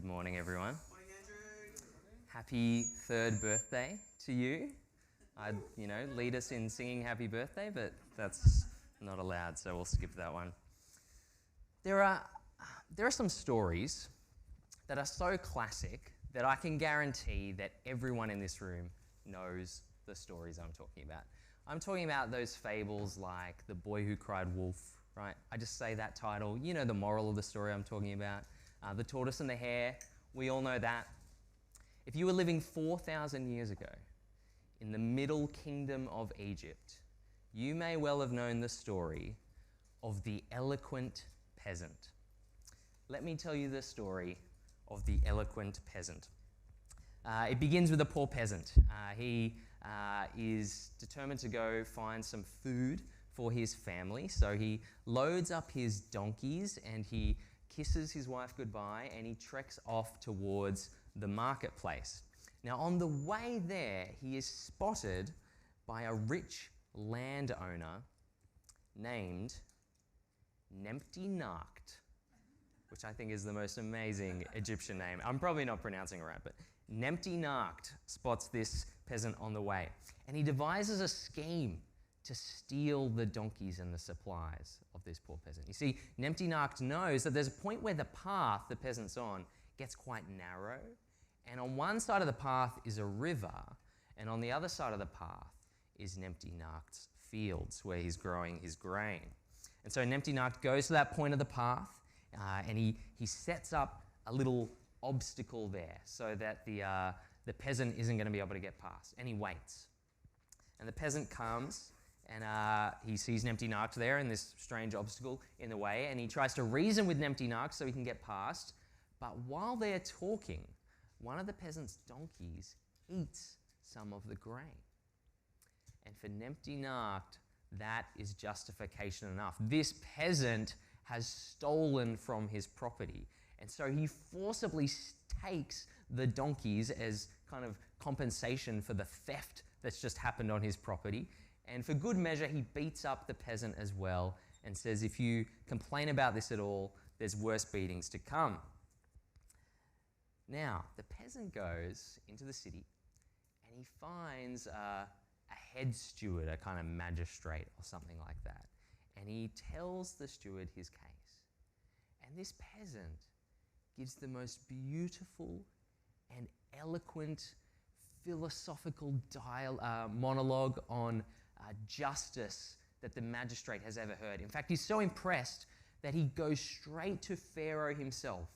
Good morning, everyone. Morning, Andrew. Happy third birthday to you. I'd, lead us in singing happy birthday, but that's not allowed, so we'll skip that one. There are some stories that are so classic that I can guarantee that everyone in this room knows the stories I'm talking about. I'm talking about those fables like The Boy Who Cried Wolf, right? I just say that title. You know the moral of the story I'm talking about. The Tortoise and the Hare, we all know that. If you were living 4,000 years ago in the Middle Kingdom of Egypt, you may well have known the story of the eloquent peasant. Let me tell you the story of the eloquent peasant. It begins with a poor peasant. He is determined to go find some food for his family, so he loads up his donkeys and he kisses his wife goodbye and he treks off towards the marketplace. Now, on the way there, he is spotted by a rich landowner named Nempty Nacht, which I think is the most amazing Egyptian name. I'm probably not pronouncing it right, but Nempty Nacht spots this peasant on the way, and he devises a scheme to steal the donkeys and the supplies of this poor peasant. You see, Nempty Nacht knows that there's a point where the path the peasant's on gets quite narrow, and on one side of the path is a river, and on the other side of the path is Nempty Nacht's fields where he's growing his grain. And so Nempty Nacht goes to that point of the path, and he sets up a little obstacle there so that the peasant isn't going to be able to get past, and he waits. And the peasant comes, and he sees Nempty Nacht there and this strange obstacle in the way, and he tries to reason with Nempty Nacht so he can get past. But while they're talking, one of the peasant's donkeys eats some of the grain. And for Nempty Nacht, that is justification enough. This peasant has stolen from his property, and so he forcibly takes the donkeys as kind of compensation for the theft that's just happened on his property. And for good measure, he beats up the peasant as well and says, if you complain about this at all, there's worse beatings to come. Now, the peasant goes into the city and he finds a head steward, a kind of magistrate or something like that. And he tells the steward his case. And this peasant gives the most beautiful and eloquent philosophical monologue on justice that the magistrate has ever heard. In fact, he's so impressed that he goes straight to Pharaoh himself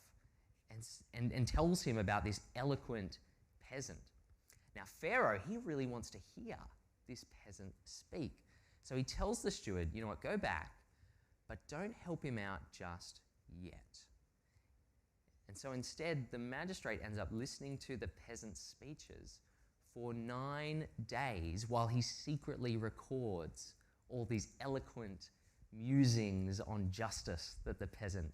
and tells him about this eloquent peasant. Now, Pharaoh, he really wants to hear this peasant speak. So he tells the steward, you know what, go back, but don't help him out just yet. And so instead, the magistrate ends up listening to the peasant's speeches for 9 days while he secretly records all these eloquent musings on justice that the peasant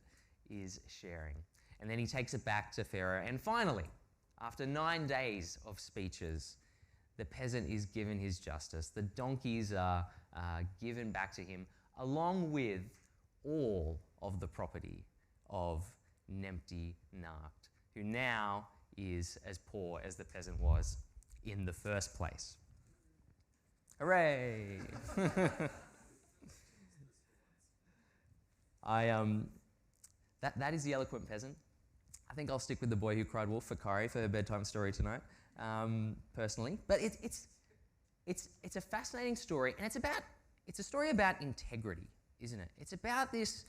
is sharing. And then he takes it back to Pharaoh. And finally, after 9 days of speeches, the peasant is given his justice. The donkeys are given back to him, along with all of the property of Nempty Nacht, who now is as poor as the peasant was in the first place. Hooray! That is the eloquent peasant. I think I'll stick with The Boy Who Cried Wolf for Kari for her bedtime story tonight, personally. But it's a fascinating story, and it's a story about integrity, isn't it? It's about this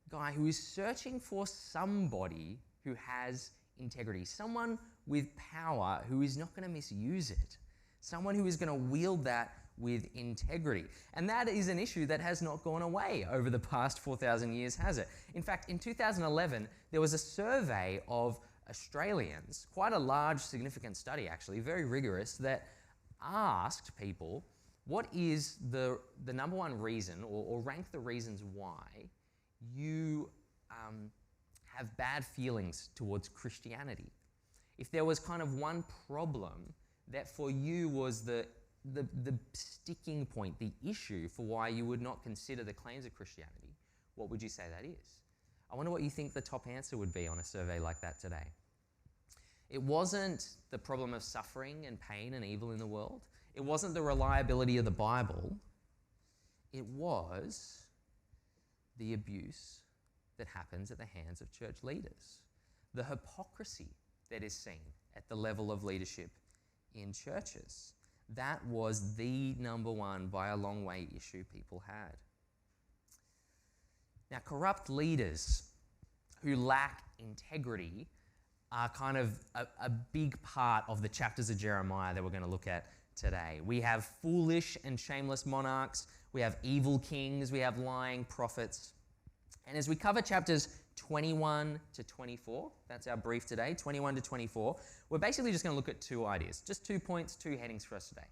guy who is searching for somebody who has integrity, someone with power who is not going to misuse it, someone who is going to wield that with integrity. And that is an issue that has not gone away over the past 4,000 years, has it? In fact, in 2011, there was a survey of Australians, quite a large, significant study actually, very rigorous, that asked people, what is the number one reason, or rank the reasons why you have bad feelings towards Christianity? If there was kind of one problem that for you was the sticking point, the issue for why you would not consider the claims of Christianity, what would you say that is? I wonder what you think the top answer would be on a survey like that today. It wasn't the problem of suffering and pain and evil in the world. It wasn't the reliability of the Bible. It was the abuse that happens at the hands of church leaders, the hypocrisy that is seen at the level of leadership in churches. That was the number one, by a long way, issue people had. Now, corrupt leaders who lack integrity are kind of a big part of the chapters of Jeremiah that we're going to look at today. We have foolish and shameless monarchs, we have evil kings, we have lying prophets. And as we cover chapters 21 to 24, that's our brief today, 21 to 24, we're basically just going to look at two ideas, just 2 points, 2 headings for us today.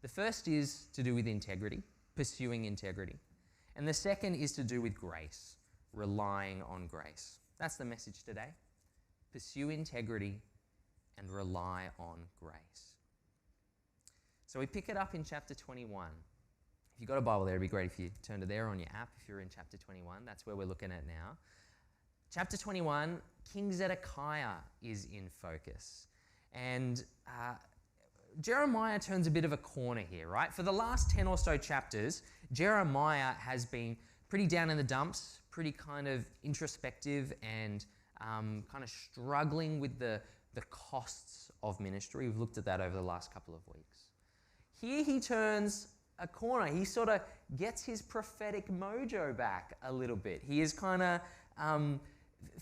The first is to do with integrity, pursuing integrity. And the second is to do with grace, relying on grace. That's the message today. Pursue integrity and rely on grace. So we pick it up in chapter 21. If you've got a Bible there, it'd be great if you turn to there on your app if you're in chapter 21. That's where we're looking at now. Chapter 21, King Zedekiah is in focus. And Jeremiah turns a bit of a corner here, right? For the last 10 or so chapters, Jeremiah has been pretty down in the dumps, pretty kind of introspective and kind of struggling with the costs of ministry. We've looked at that over the last couple of weeks. Here he turns a corner. He sort of gets his prophetic mojo back a little bit. He is kind of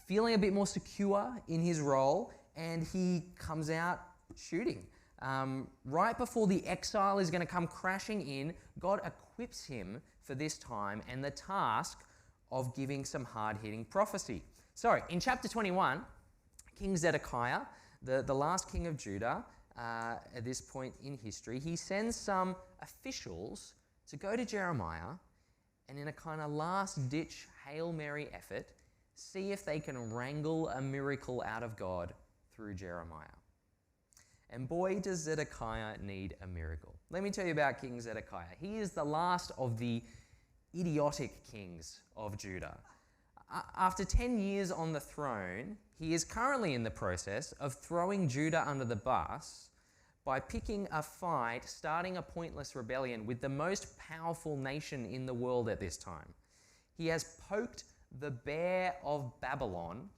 feeling a bit more secure in his role, and he comes out shooting. Right before the exile is going to come crashing in, God equips him for this time and the task of giving some hard-hitting prophecy. So, in chapter 21, King Zedekiah, the last king of Judah, at this point in history, he sends some officials to go to Jeremiah and, in a kind of last-ditch Hail Mary effort, see if they can wrangle a miracle out of God through Jeremiah. And boy, does Zedekiah need a miracle. Let me tell you about King Zedekiah. He is the last of the idiotic kings of Judah. After 10 years on the throne, he is currently in the process of throwing Judah under the bus by picking a fight, starting a pointless rebellion with the most powerful nation in the world at this time. He has poked the bear of Babylon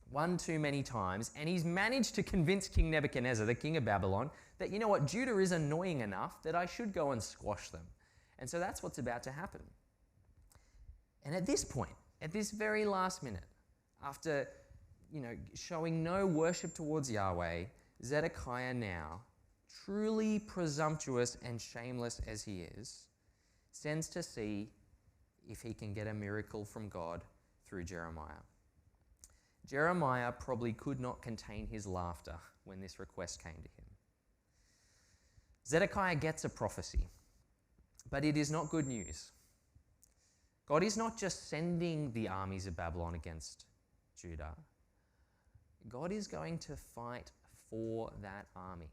one too many times, and he's managed to convince King Nebuchadnezzar, the king of Babylon, that, you know what, Judah is annoying enough that I should go and squash them. And so that's what's about to happen. And at this point, at this very last minute, after showing no worship towards Yahweh, Zedekiah now, truly presumptuous and shameless as he is, sends to see if he can get a miracle from God through Jeremiah. Jeremiah probably could not contain his laughter when this request came to him. Zedekiah gets a prophecy, but it is not good news. God is not just sending the armies of Babylon against Judah. God is going to fight for that army.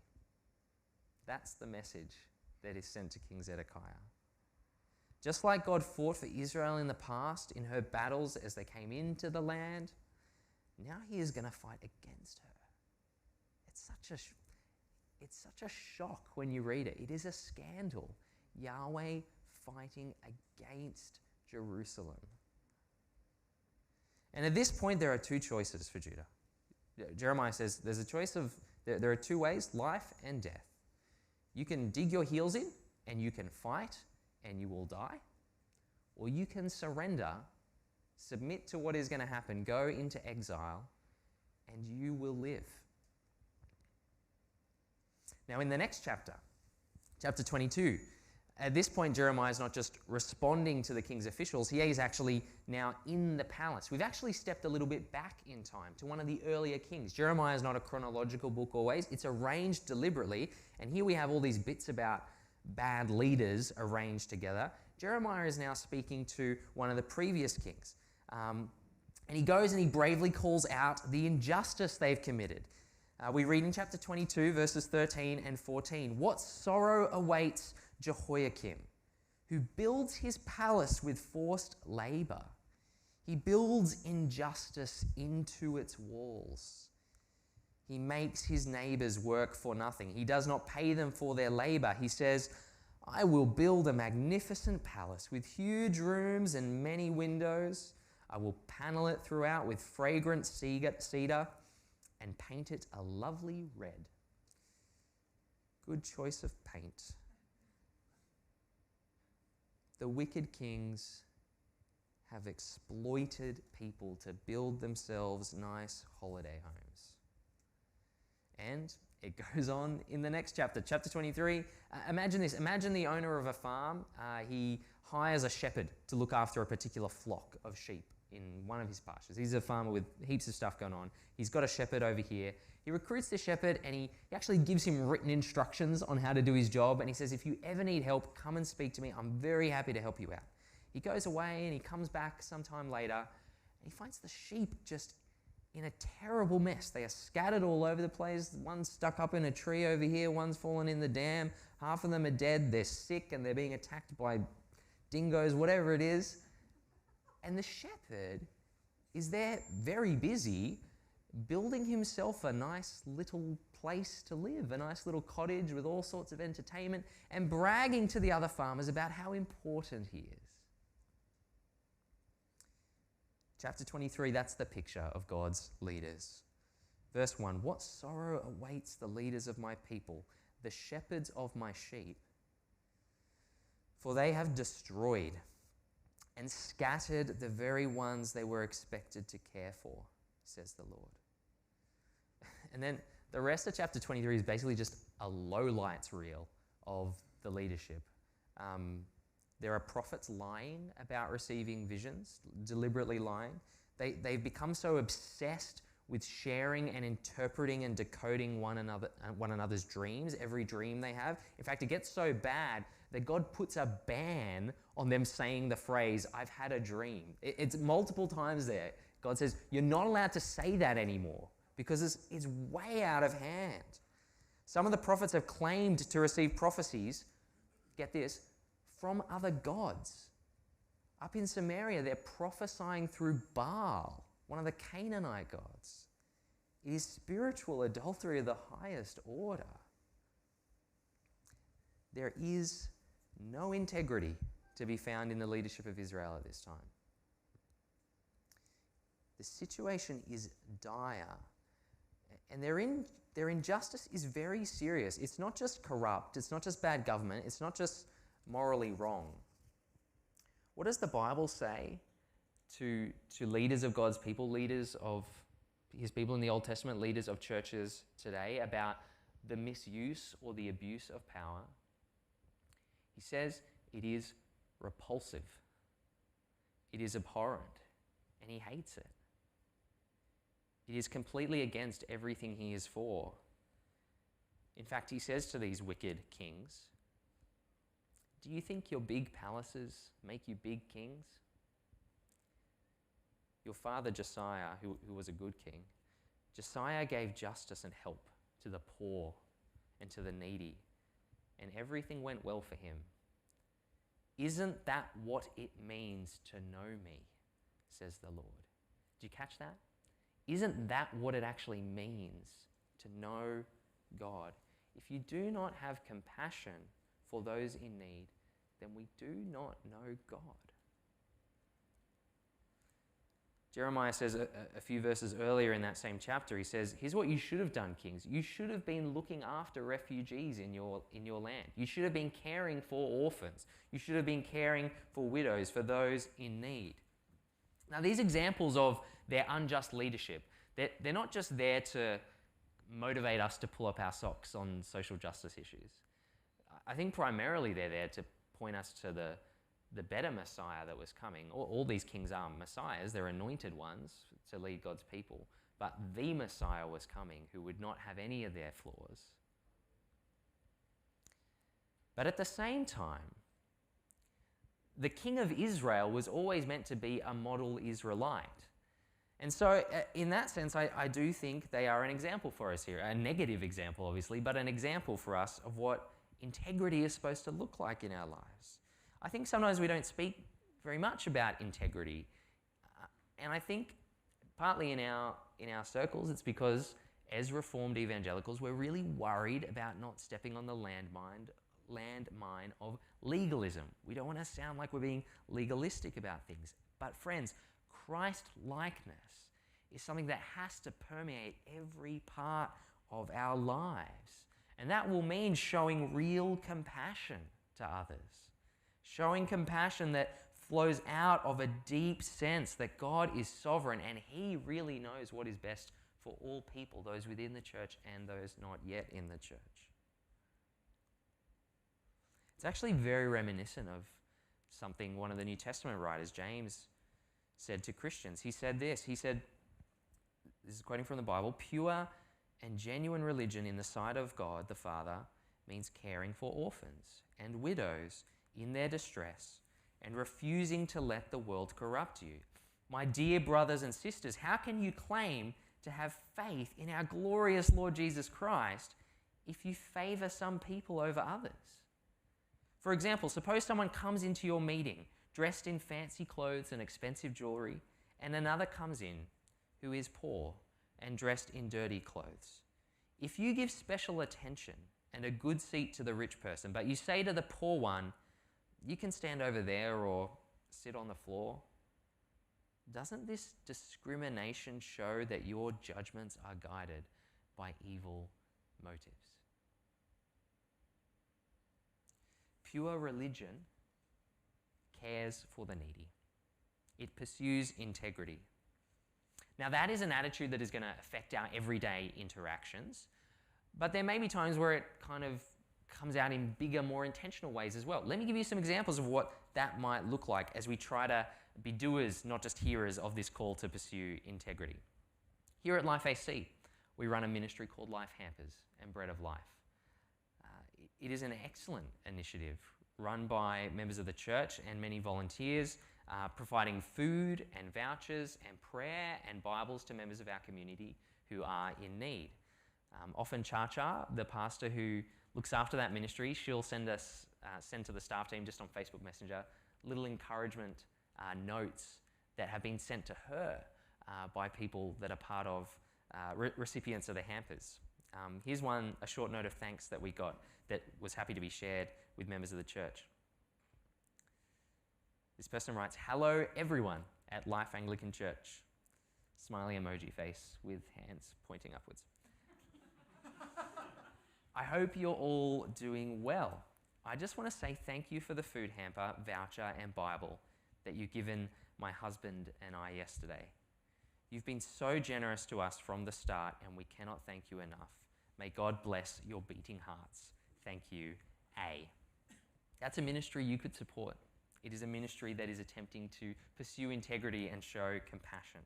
That's the message that is sent to King Zedekiah. Just like God fought for Israel in the past in her battles as they came into the land, now he is going to fight against her. It's such a shock when you read it. It is a scandal. Yahweh fighting against Jerusalem. And at this point, there are two choices for Judah. Jeremiah says there's a choice of, there are two ways, life and death. You can dig your heels in and you can fight and you will die, or you can surrender, submit to what is going to happen, go into exile, and you will live. Now in the next chapter, chapter 22, at this point, Jeremiah is not just responding to the king's officials, he is actually now in the palace. We've actually stepped a little bit back in time to one of the earlier kings. Jeremiah is not a chronological book always, it's arranged deliberately, and here we have all these bits about bad leaders arranged together. Jeremiah is now speaking to one of the previous kings. And he goes and he bravely calls out the injustice they've committed. We read in chapter 22, verses 13 and 14, "What sorrow awaits Jehoiakim, who builds his palace with forced labor. He builds injustice into its walls. He makes his neighbors work for nothing. He does not pay them for their labor. He says, I will build a magnificent palace with huge rooms and many windows. I will panel it throughout with fragrant cedar and paint it a lovely red. Good choice of paint. The wicked kings have exploited people to build themselves nice holiday homes. And it goes on in the next chapter, chapter 23. Imagine this. Imagine the owner of a farm. He hires a shepherd to look after a particular flock of sheep in one of his pastures. He's a farmer with heaps of stuff going on. He's got a shepherd over here. He recruits the shepherd and he actually gives him written instructions on how to do his job. And he says, if you ever need help, come and speak to me. I'm very happy to help you out. He goes away and he comes back sometime later and he finds the sheep just in a terrible mess. They are scattered all over the place. One's stuck up in a tree over here. One's fallen in the dam. Half of them are dead. They're sick and they're being attacked by dingoes, whatever it is. And the shepherd is there very busy building himself a nice little place to live, a nice little cottage with all sorts of entertainment, and bragging to the other farmers about how important he is. Chapter 23, that's the picture of God's leaders. Verse 1, what sorrow awaits the leaders of my people, the shepherds of my sheep? For they have destroyed and scattered the very ones they were expected to care for, says the Lord. And then the rest of chapter 23 is basically just a lowlights reel of the leadership. There are prophets lying about receiving visions, deliberately lying. They've become so obsessed with sharing and interpreting and decoding one another's dreams, every dream they have. In fact, it gets so bad that God puts a ban on them saying the phrase, I've had a dream. It's multiple times there. God says, you're not allowed to say that anymore because it's way out of hand. Some of the prophets have claimed to receive prophecies, get this, from other gods. Up in Samaria, they're prophesying through Baal, one of the Canaanite gods. It is spiritual adultery of the highest order. There is no integrity to be found in the leadership of Israel at this time. The situation is dire, and their injustice is very serious. It's not just corrupt, it's not just bad government, it's not just morally wrong. What does the Bible say to leaders of God's people, leaders of his people in the Old Testament, leaders of churches today, about the misuse or the abuse of power? He says it is repulsive, it is abhorrent, and he hates it. It is completely against everything he is for. In fact, he says to these wicked kings, do you think your big palaces make you big kings? Your father Josiah, who was a good king, Josiah gave justice and help to the poor and to the needy, and everything went well for him. Isn't that what it means to know me, says the Lord? Did you catch that? Isn't that what it actually means to know God? If you do not have compassion for those in need, then we do not know God. Jeremiah says a few verses earlier in that same chapter, he says, here's what you should have done, kings. You should have been looking after refugees in your land. You should have been caring for orphans. You should have been caring for widows, for those in need. Now, these examples of their unjust leadership, they're not just there to motivate us to pull up our socks on social justice issues. I think primarily they're there to point us to the better Messiah that was coming. All these kings are messiahs, they're anointed ones to lead God's people, but the Messiah was coming who would not have any of their flaws. But at the same time, the king of Israel was always meant to be a model Israelite. And so in that sense, I do think they are an example for us here, a negative example obviously, but an example for us of what integrity is supposed to look like in our lives. I think sometimes we don't speak very much about integrity, and I think partly in our circles it's because as Reformed evangelicals, we're really worried about not stepping on the landmine of legalism. We don't want to sound like we're being legalistic about things. But friends, Christ-likeness is something that has to permeate every part of our lives. And that will mean showing real compassion to others. Showing compassion that flows out of a deep sense that God is sovereign and He really knows what is best for all people, those within the church and those not yet in the church. It's actually very reminiscent of something one of the New Testament writers, James, said to Christians. He said this, this is quoting from the Bible, "Pure and genuine religion in the sight of God the Father means caring for orphans and widows in their distress and refusing to let the world corrupt you. My dear brothers and sisters, how can you claim to have faith in our glorious Lord Jesus Christ if you favor some people over others? For example, suppose someone comes into your meeting dressed in fancy clothes and expensive jewelry, and another comes in who is poor and dressed in dirty clothes. If you give special attention and a good seat to the rich person, but you say to the poor one, 'You can stand over there or sit on the floor,' doesn't this discrimination show that your judgments are guided by evil motives?" Pure religion cares for the needy. It pursues integrity. Now, that is an attitude that is going to affect our everyday interactions, but there may be times where it kind of comes out in bigger, more intentional ways as well. Let me give you some examples of what that might look like as we try to be doers, not just hearers, of this call to pursue integrity. Here at Life AC, we run a ministry called Life Hampers and Bread of Life. It is an excellent initiative run by members of the church and many volunteers, providing food and vouchers and prayer and Bibles to members of our community who are in need. Often Cha-Cha, the pastor who looks after that ministry, she'll send to the staff team just on Facebook Messenger little encouragement notes that have been sent to her by people that are part of recipients of the hampers. Here's a short note of thanks that we got that was happy to be shared with members of the church. This person writes, "Hello everyone at Life Anglican Church." Smiley emoji face with hands pointing upwards. "I hope you're all doing well. I just want to say thank you for the food hamper, voucher, and Bible that you've given my husband and I yesterday. You've been so generous to us from the start, and we cannot thank you enough. May God bless your beating hearts. Thank you, A." That's a ministry you could support. It is a ministry that is attempting to pursue integrity and show compassion.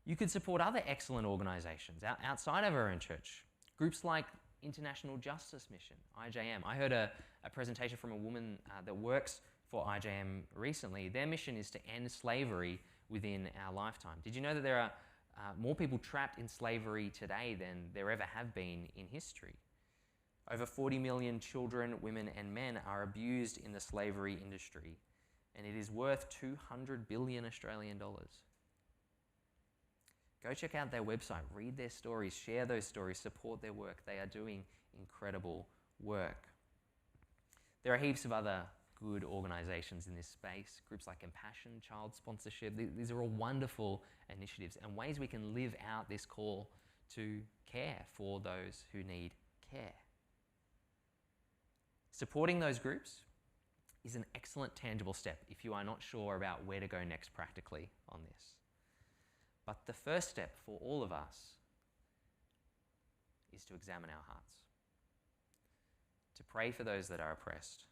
You could support other excellent organizations outside of our own church. Groups like International Justice Mission, IJM. I heard a presentation from a woman that works for IJM recently. Their mission is to end slavery within our lifetime. Did you know that there are more people trapped in slavery today than there ever have been in history? Over 40 million children, women, and men are abused in the slavery industry, and it is worth 200 billion Australian dollars. Go check out their website, read their stories, share those stories, support their work. They are doing incredible work. There are heaps of other good organizations in this space, groups like Compassion, Child Sponsorship. These are all wonderful initiatives and ways we can live out this call to care for those who need care. Supporting those groups is an excellent tangible step if you are not sure about where to go next practically on this. But the first step for all of us is to examine our hearts, to pray for those that are oppressed,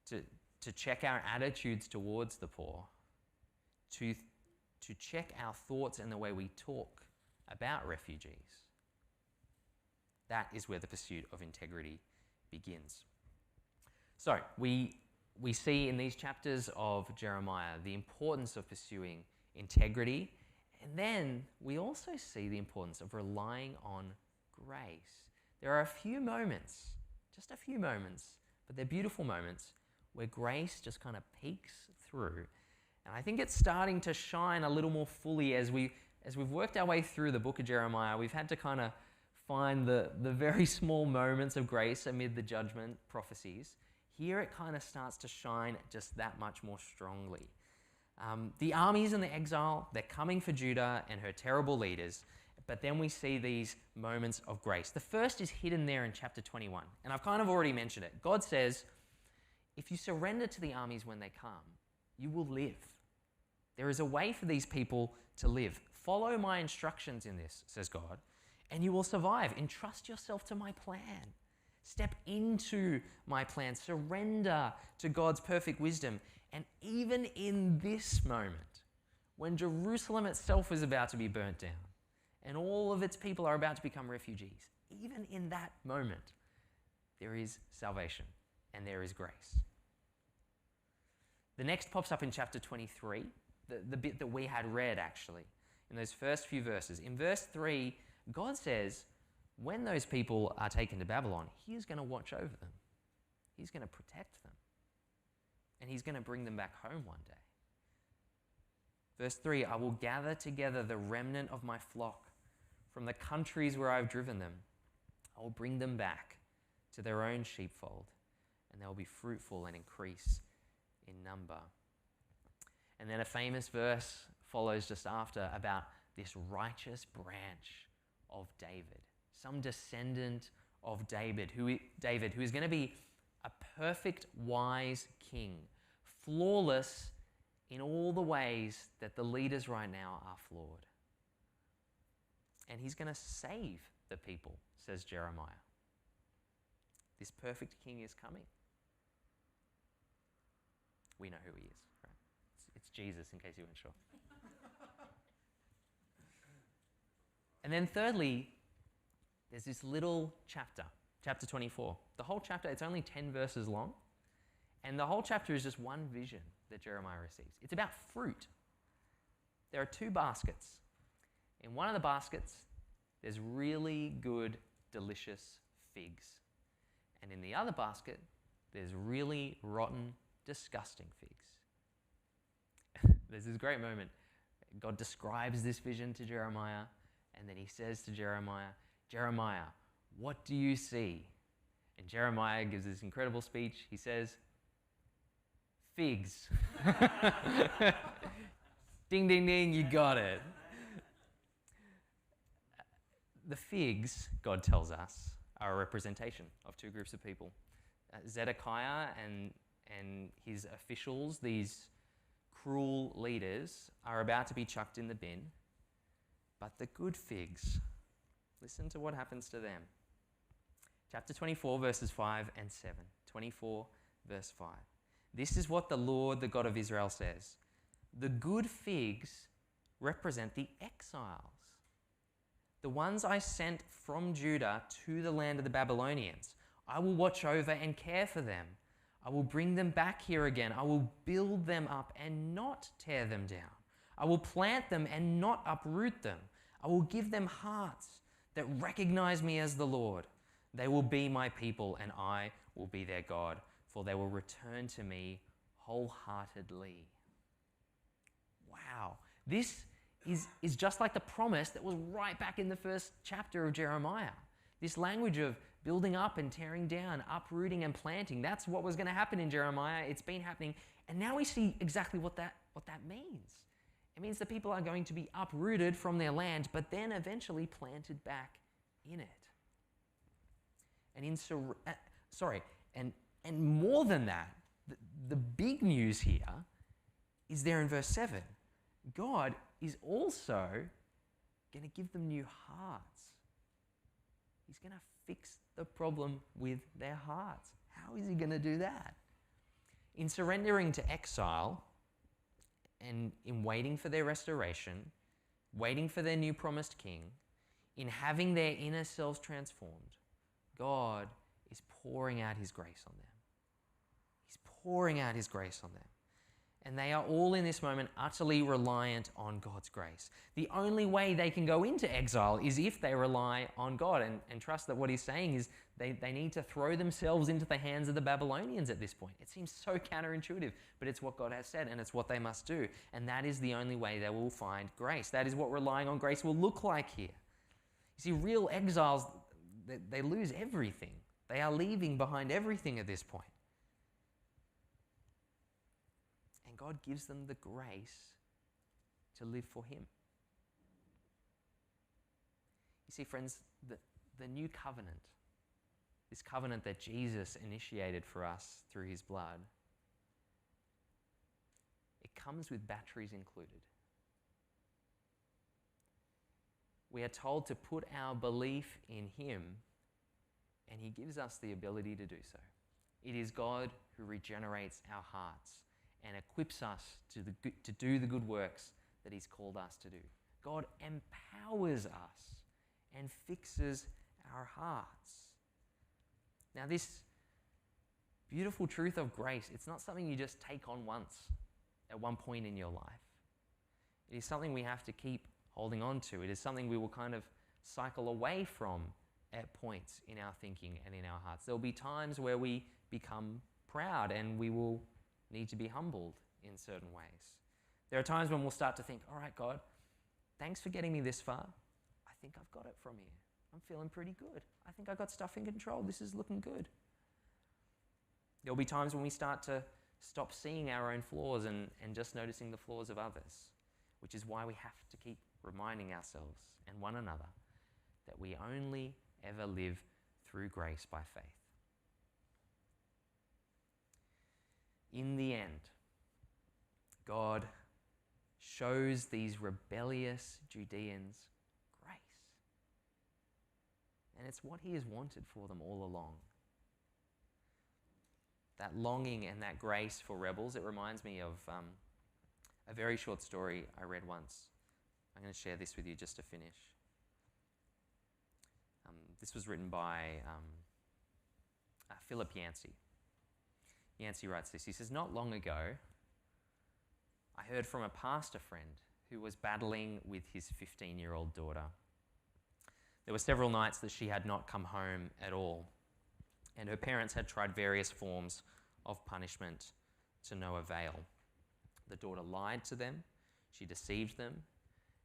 to check our attitudes towards the poor, to check our thoughts and the way we talk about refugees. That is where the pursuit of integrity begins. So we see in these chapters of Jeremiah the importance of pursuing integrity, and then we also see the importance of relying on grace. There are a few moments, just a few moments, but they're beautiful moments where grace just kind of peeks through. And I think it's starting to shine a little more fully as we as we've worked our way through the book of Jeremiah, we've had to kind of find the very small moments of grace amid the judgment prophecies. Here it kind of starts to shine just that much more strongly. The armies in the exile, they're coming for Judah and her terrible leaders, but then we see these moments of grace. The first is hidden there in chapter 21, and I've kind of already mentioned it. God says, if you surrender to the armies when they come, you will live. There is a way for these people to live. Follow my instructions in this, says God, and you will survive. Entrust yourself to my plan. Step into my plan. Surrender to God's perfect wisdom. And even in this moment, when Jerusalem itself is about to be burnt down and all of its people are about to become refugees, even in that moment, there is salvation and there is grace. The next pops up in chapter 23, the bit that we had read actually, in those first few verses. In verse 3, God says, when those people are taken to Babylon, he is going to watch over them. He's going to protect them. And he's going to bring them back home one day. Verse 3, I will gather together the remnant of my flock from the countries where I've driven them. I will bring them back to their own sheepfold, and they will be fruitful and increase in number. And then a famous verse follows just after about this righteous branch of David, some descendant of David who is going to be a perfect, wise king, flawless in all the ways that the leaders right now are flawed. And he's going to save the people, says Jeremiah. This perfect king is coming. We know who he is, right? It's Jesus, in case you weren't sure. And then thirdly, there's this little chapter, chapter 24. The whole chapter, it's only 10 verses long, and the whole chapter is just one vision that Jeremiah receives. It's about fruit. There are 2 baskets. In one of the baskets, there's really good, delicious figs. And in the other basket, there's really rotten, disgusting figs. There's this great moment. God describes this vision to Jeremiah, and then he says to Jeremiah, Jeremiah, what do you see? And Jeremiah gives this incredible speech. He says, figs. Ding, ding, ding, you got it. The figs, God tells us, are a representation of 2 groups of people. Zedekiah and his officials, these cruel leaders, are about to be chucked in the bin. But the good figs, listen to what happens to them. Chapter 24, verses 5 and 7. 24, verse 5. This is what the Lord, the God of Israel, says. The good figs represent the exiles, the ones I sent from Judah to the land of the Babylonians. I will watch over and care for them. I will bring them back here again. I will build them up and not tear them down. I will plant them and not uproot them. I will give them hearts that recognize me as the Lord. They will be my people and I will be their God, for they will return to me wholeheartedly. Wow. This is just like the promise that was right back in the first chapter of Jeremiah. This language of building up and tearing down, uprooting and planting. That's what was going to happen in Jeremiah. It's been happening. And now we see exactly what that means. It means the people are going to be uprooted from their land, but then eventually planted back in it. And more than that, the big news here is there in verse 7. God is also going to give them new hearts. He's going to fix the problem with their hearts. How is he going to do that? In surrendering to exile and in waiting for their restoration, waiting for their new promised king, in having their inner selves transformed, God is pouring out his grace on them. He's pouring out his grace on them. And they are all in this moment utterly reliant on God's grace. The only way they can go into exile is if they rely on God and trust that what he's saying is they need to throw themselves into the hands of the Babylonians at this point. It seems so counterintuitive, but it's what God has said and it's what they must do. And that is the only way they will find grace. That is what relying on grace will look like here. You see, real exiles, they lose everything. They are leaving behind everything at this point. And God gives them the grace to live for him. You see, friends, the new covenant, this covenant that Jesus initiated for us through his blood, it comes with batteries included. We are told to put our belief in him, and he gives us the ability to do so. It is God who regenerates our hearts and equips us to do the good works that he's called us to do. God empowers us and fixes our hearts. Now, this beautiful truth of grace, it's not something you just take on once at one point in your life. It is something we have to keep holding on to. It is something we will kind of cycle away from at points in our thinking and in our hearts. There will be times where we become proud and we will need to be humbled in certain ways. There are times when we'll start to think, all right, God, thanks for getting me this far. I think I've got it from here. I'm feeling pretty good. I think I got stuff in control. This is looking good. There'll be times when we start to stop seeing our own flaws and just noticing the flaws of others, which is why we have to keep reminding ourselves and one another that we only ever live through grace by faith. In the end, God shows these rebellious Judeans grace. And it's what he has wanted for them all along. That longing and that grace for rebels, it reminds me of a very short story I read once. I'm going to share this with you just to finish. This was written by Philip Yancey. Yancey writes this. He says, "Not long ago, I heard from a pastor friend who was battling with his 15-year-old daughter. There were several nights that she had not come home at all, and her parents had tried various forms of punishment to no avail. The daughter lied to them, she deceived them,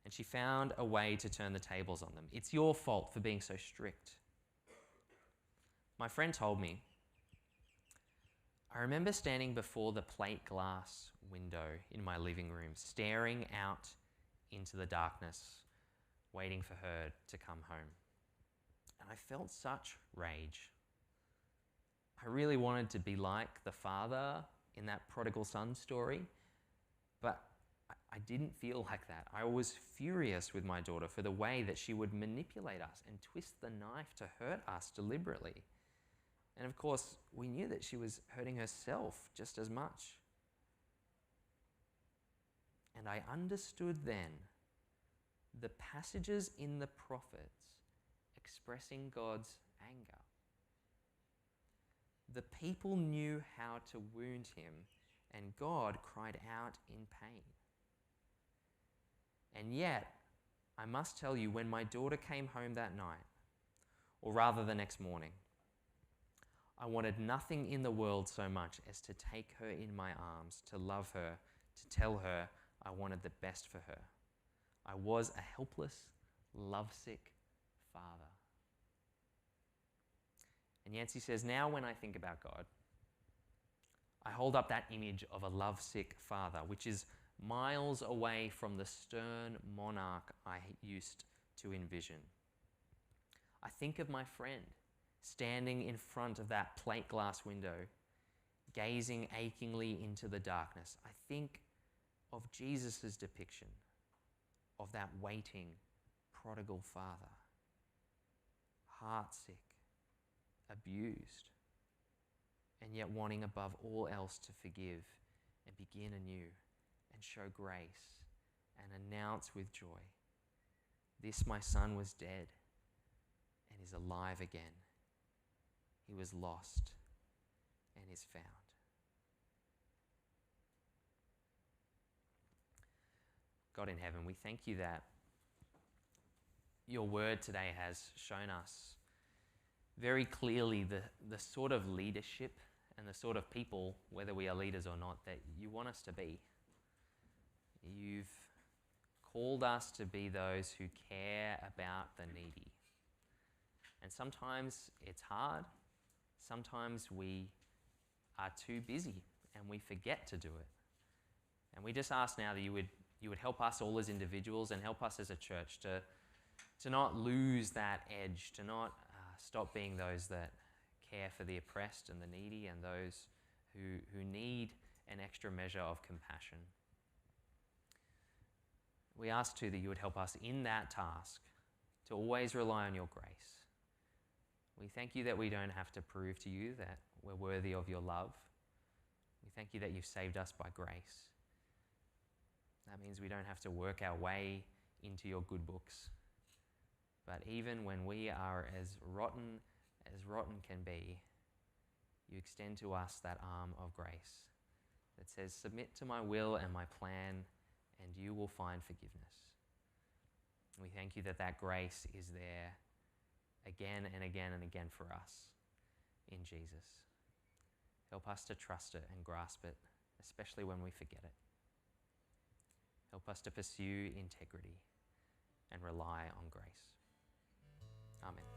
and she found a way to turn the tables on them. 'It's your fault for being so strict.' My friend told me, I remember standing before the plate glass window in my living room, staring out into the darkness, waiting for her to come home. And I felt such rage. I really wanted to be like the father in that prodigal son story, but I didn't feel like that. I was furious with my daughter for the way that she would manipulate us and twist the knife to hurt us deliberately. And of course, we knew that she was hurting herself just as much. And I understood then the passages in the prophets expressing God's anger. The people knew how to wound him, and God cried out in pain. And yet, I must tell you, when my daughter came home that night, or rather the next morning, I wanted nothing in the world so much as to take her in my arms, to love her, to tell her I wanted the best for her. I was a helpless, lovesick father." And Yancey says, now when I think about God, I hold up that image of a lovesick father, which is miles away from the stern monarch I used to envision. I think of my friend standing in front of that plate glass window, gazing achingly into the darkness. I think of Jesus' depiction of that waiting, prodigal father, heartsick, abused, and yet wanting above all else to forgive and begin anew and show grace and announce with joy, "This my son was dead and is alive again. He was lost and is found." God in heaven, we thank you that your word today has shown us very clearly the sort of leadership and the sort of people, whether we are leaders or not, that you want us to be. You've called us to be those who care about the needy. And sometimes it's hard. Sometimes we are too busy and we forget to do it. And we just ask now that you would help us all as individuals and help us as a church to not lose that edge, to not stop being those that care for the oppressed and the needy and those who need an extra measure of compassion. We ask too that you would help us in that task to always rely on your grace. We thank you that we don't have to prove to you that we're worthy of your love. We thank you that you've saved us by grace. That means we don't have to work our way into your good books. But even when we are as rotten can be, you extend to us that arm of grace that says, submit to my will and my plan, and you will find forgiveness. We thank you that that grace is there again and again and again for us in Jesus. Help us to trust it and grasp it, especially when we forget it. Help us to pursue integrity and rely on grace. Amen.